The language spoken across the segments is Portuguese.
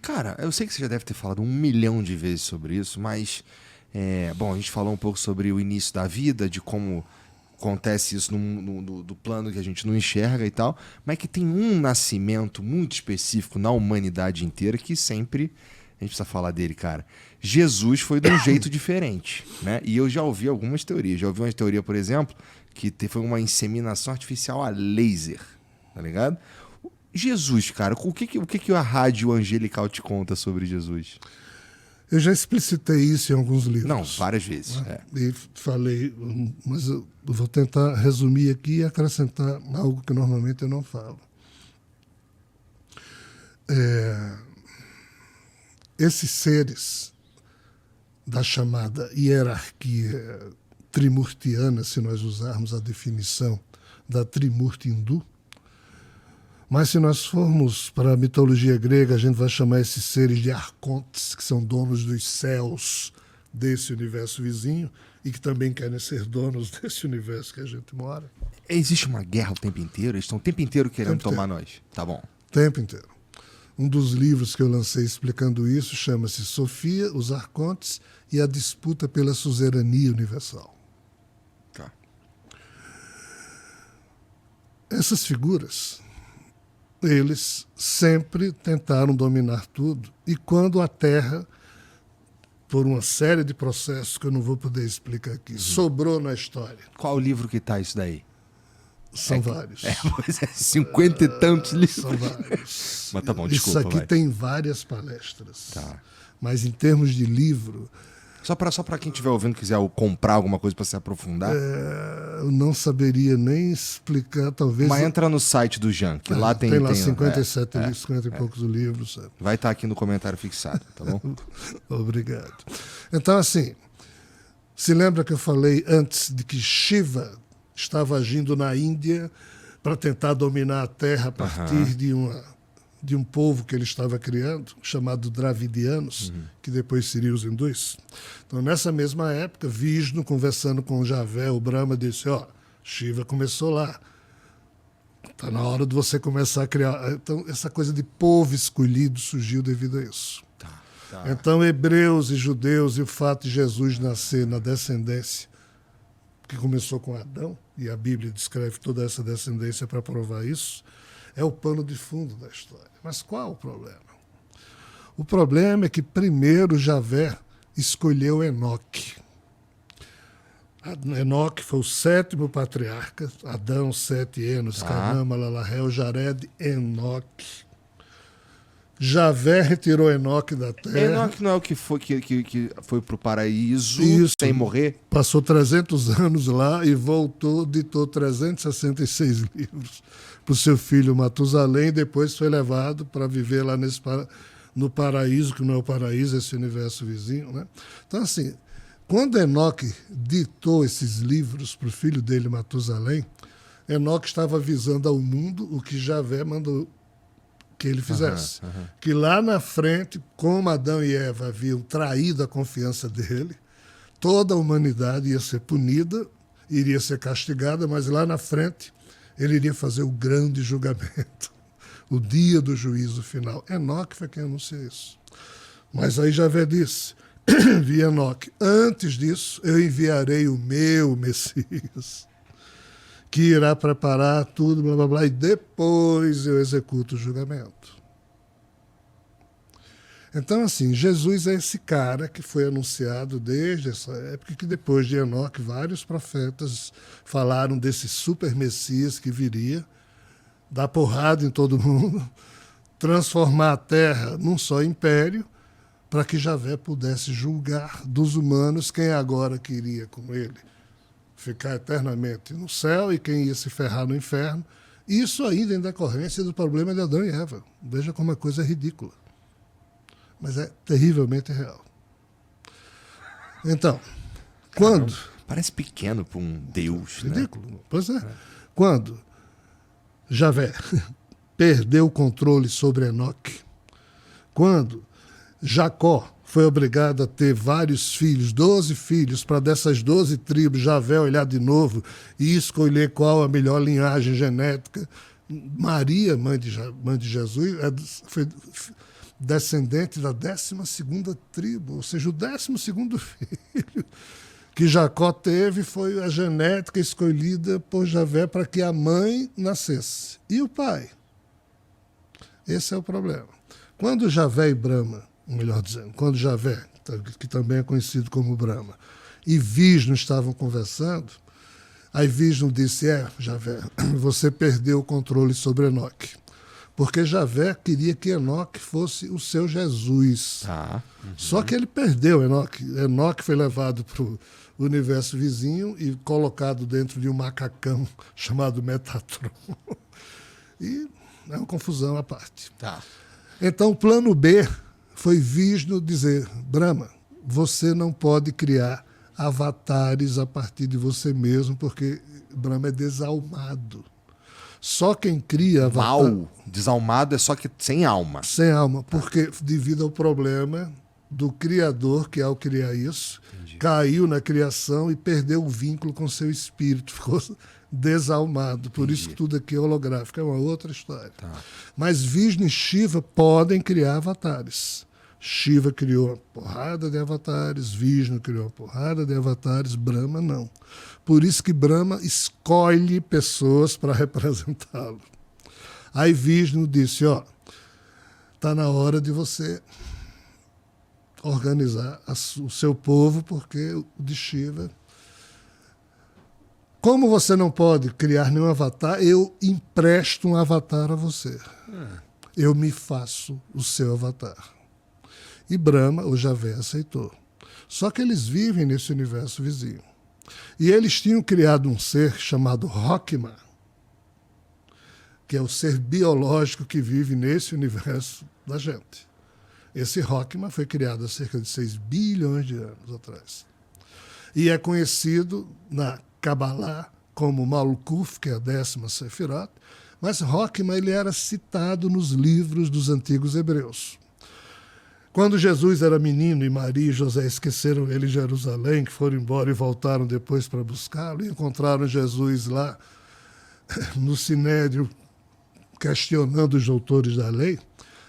Cara, eu sei que você já deve ter falado 1 milhão de vezes sobre isso, mas... bom, a gente falou um pouco sobre o início da vida, de como acontece isso do plano que a gente não enxerga e tal, mas que tem um nascimento muito específico na humanidade inteira que sempre a gente precisa falar dele, cara. Jesus foi de um jeito diferente, né? E eu já ouvi algumas teorias. Já ouvi uma teoria, por exemplo, que foi uma inseminação artificial a laser, tá ligado? Jesus, cara, o que a rádio angelical te conta sobre Jesus? Eu já explicitei isso em alguns livros. Não, várias vezes. E falei, mas eu vou tentar resumir aqui e acrescentar algo que normalmente eu não falo. Esses seres da chamada hierarquia trimurtiana, se nós usarmos a definição da Trimurti hindu, mas se nós formos para a mitologia grega, a gente vai chamar esses seres de arcontes, que são donos dos céus desse universo vizinho e que também querem ser donos desse universo que a gente mora. Existe uma guerra o tempo inteiro? Eles estão o tempo inteiro querendo tomar nós. Tá bom. O tempo inteiro. Um dos livros que eu lancei explicando isso chama-se Sofia, os Arcontes e a disputa pela suzerania universal. Tá. Essas figuras... eles sempre tentaram dominar tudo. E quando a Terra, por uma série de processos que eu não vou poder explicar aqui, sobrou na história. Qual o livro que tá isso daí? São vários. Pois é, 50 e tantos livros. São vários. Mas tá bom, desculpa. Isso aqui tem várias palestras. Tá. Mas em termos de livro... Só pra quem estiver ouvindo quiser comprar alguma coisa para se aprofundar. Eu não saberia nem explicar, talvez... Mas entra no site do Jean, que lá tem... Tem lá 57 livros, 50 e poucos livros. Sabe? Vai estar aqui no comentário fixado, tá bom? Obrigado. Então, assim, se lembra que eu falei antes de que Shiva estava agindo na Índia para tentar dominar a Terra a partir de um povo que ele estava criando, chamado Dravidianos, que depois seriam os hindus. Então, nessa mesma época, Vishnu, conversando com Javé, o Brahma, disse, Shiva começou lá. Está na hora de você começar a criar... Então, essa coisa de povo escolhido surgiu devido a isso. Tá. Então, hebreus e judeus, e o fato de Jesus nascer na descendência, que começou com Adão, e a Bíblia descreve toda essa descendência para provar isso, é o pano de fundo da história. Mas qual o problema? O problema é que primeiro Javé escolheu Enoque. Enoque foi o 7º patriarca, Adão, Sete, Enos, Canaã, Malalahel, Jared, Enoque. Javé retirou Enoque da terra. Enoque não é o que foi pro paraíso sem morrer? Passou 300 anos lá e voltou, ditou 366 livros para o seu filho Matusalém, depois foi levado para viver lá no paraíso, que não é o paraíso, esse universo vizinho. Né? Então, assim, quando Enoque ditou esses livros para o filho dele, Matusalém, Enoque estava avisando ao mundo o que Javé mandou que ele fizesse. Que lá na frente, como Adão e Eva haviam traído a confiança dele, toda a humanidade ia ser punida, iria ser castigada, mas lá na frente ele iria fazer o grande julgamento, o dia do juízo final. Enoque foi quem anunciou isso. Mas aí Javé disse, vi Enoque, antes disso eu enviarei o meu Messias, que irá preparar tudo, blá, blá, blá, e depois eu executo o julgamento. Então, assim, Jesus é esse cara que foi anunciado desde essa época, que depois de Enoque, vários profetas falaram desse super Messias que viria, dar porrada em todo mundo, transformar a terra num só império, para que Javé pudesse julgar dos humanos quem agora queria com ele ficar eternamente no céu e quem ia se ferrar no inferno. Isso ainda em decorrência do problema de Adão e Eva. Veja como a coisa é ridícula. Mas é terrivelmente real. Então, quando... Parece pequeno para um Deus, ridículo. Né? Pois é. Quando Javé perdeu o controle sobre Enoque, quando Jacó foi obrigado a ter vários filhos, 12 filhos, para dessas 12 tribos, Javé olhar de novo e escolher qual a melhor linhagem genética. Maria, mãe de Jesus, descendente da 12ª tribo, ou seja, o 12º filho que Jacó teve foi a genética escolhida por Javé para que a mãe nascesse. E o pai? Esse é o problema. Quando Javé e Brahma, melhor dizendo, quando Javé, que também é conhecido como Brahma, e Vishnu estavam conversando, aí Vishnu disse, Javé, você perdeu o controle sobre Enoque. Porque Javé queria que Enoque fosse o seu Jesus. Só que ele perdeu Enoque. Enoque foi levado para o universo vizinho e colocado dentro de um macacão chamado Metatron. E é uma confusão à parte. Então, o plano B foi Vishnu dizer, Brahma, você não pode criar avatares a partir de você mesmo, porque Brahma é desalmado. Só quem cria avatar... Mal, desalmado é só que sem alma. Sem alma, porque devido ao problema do criador, que ao criar isso, caiu na criação e perdeu o vínculo com seu espírito, ficou desalmado. Por isso que tudo aqui é holográfico, é uma outra história. Mas Vishnu e Shiva podem criar avatares. Shiva criou uma porrada de avatares, Vishnu criou uma porrada de avatares, Brahma não. Por isso que Brahma escolhe pessoas para representá-lo. Aí Vishnu disse, está na hora de você organizar o seu povo, porque o de Shiva... Como você não pode criar nenhum avatar, eu empresto um avatar a você. Eu me faço o seu avatar. E Brahma, o Javé, aceitou. Só que eles vivem nesse universo vizinho. E eles tinham criado um ser chamado Rockma, que é o ser biológico que vive nesse universo da gente. Esse Rockma foi criado há cerca de 6 bilhões de anos atrás. E é conhecido na Kabbalah como Malkuth, que é a 10ª Sefirot, mas Rockma ele era citado nos livros dos antigos hebreus. Quando Jesus era menino e Maria e José esqueceram ele em Jerusalém, que foram embora e voltaram depois para buscá-lo, e encontraram Jesus lá no Sinédrio, questionando os doutores da lei,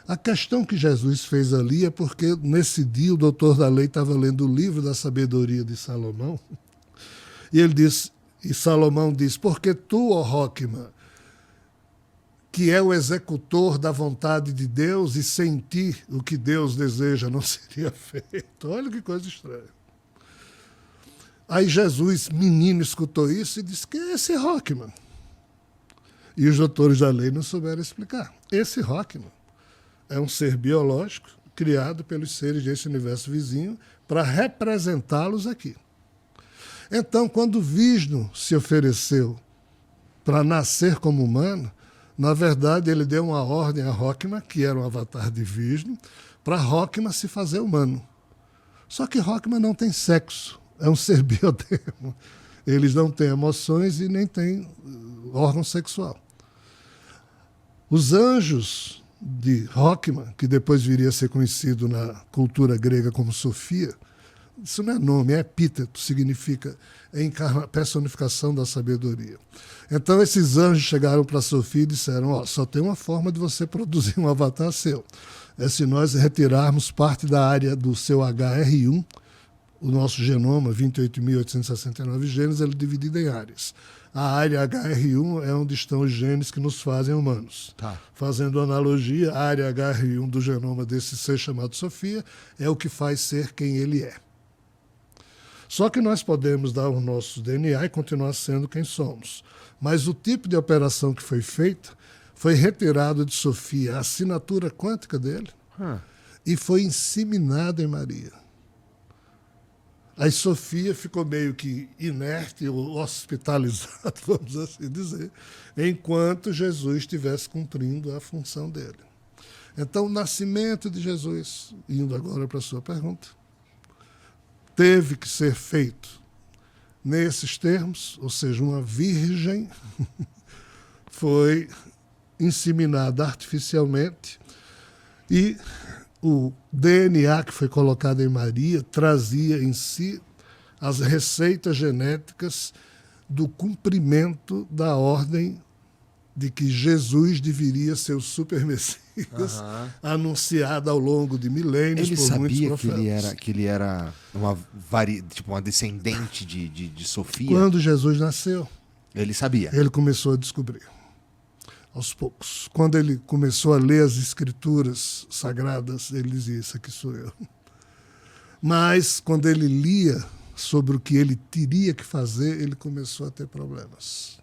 a questão que Jesus fez ali é porque nesse dia o doutor da lei estava lendo o livro da sabedoria de Salomão, e ele disse, e Salomão diz, porque tu, ó Rockma, que é o executor da vontade de Deus, e sem ti o que Deus deseja não seria feito. Olha que coisa estranha. Aí Jesus, menino, escutou isso e disse, que é esse Rockman? E os doutores da lei não souberam explicar. Esse Rockman é um ser biológico criado pelos seres desse universo vizinho para representá-los aqui. Então, quando Vishnu se ofereceu para nascer como humano, na verdade, ele deu uma ordem a Rockma, que era um avatar de Vishnu, para Rockma se fazer humano. Só que Rockma não tem sexo, é um ser biodermo. Eles não têm emoções e nem têm órgão sexual. Os anjos de Rockma, que depois viria a ser conhecido na cultura grega como Sofia, isso não é nome, é epíteto, significa personificação da sabedoria. Então esses anjos chegaram para Sofia e disseram, só tem uma forma de você produzir um avatar seu. É se nós retirarmos parte da área do seu HR1, o nosso genoma, 28.869 genes, ele é dividido em áreas. A área HR1 é onde estão os genes que nos fazem humanos. Fazendo analogia, a área HR1 do genoma desse ser chamado Sofia é o que faz ser quem ele é. Só que nós podemos dar o nosso DNA e continuar sendo quem somos. Mas o tipo de operação que foi feita foi retirado de Sofia a assinatura quântica dele e foi inseminada em Maria. Aí Sofia ficou meio que inerte ou hospitalizada, vamos assim dizer, enquanto Jesus estivesse cumprindo a função dele. Então, o nascimento de Jesus, indo agora para a sua pergunta, teve que ser feito nesses termos, ou seja, uma virgem foi inseminada artificialmente e o DNA que foi colocado em Maria trazia em si as receitas genéticas do cumprimento da ordem de que Jesus deveria ser o super Messias anunciado ao longo de milênios Ele por muitos sabia profetas. que ele era tipo uma descendente de Sofia? Quando Jesus nasceu, Ele sabia. ele começou a descobrir, aos poucos. Quando ele começou a ler as escrituras sagradas, ele dizia, isso aqui sou eu. Mas, quando ele lia sobre o que ele teria que fazer, ele começou a ter problemas.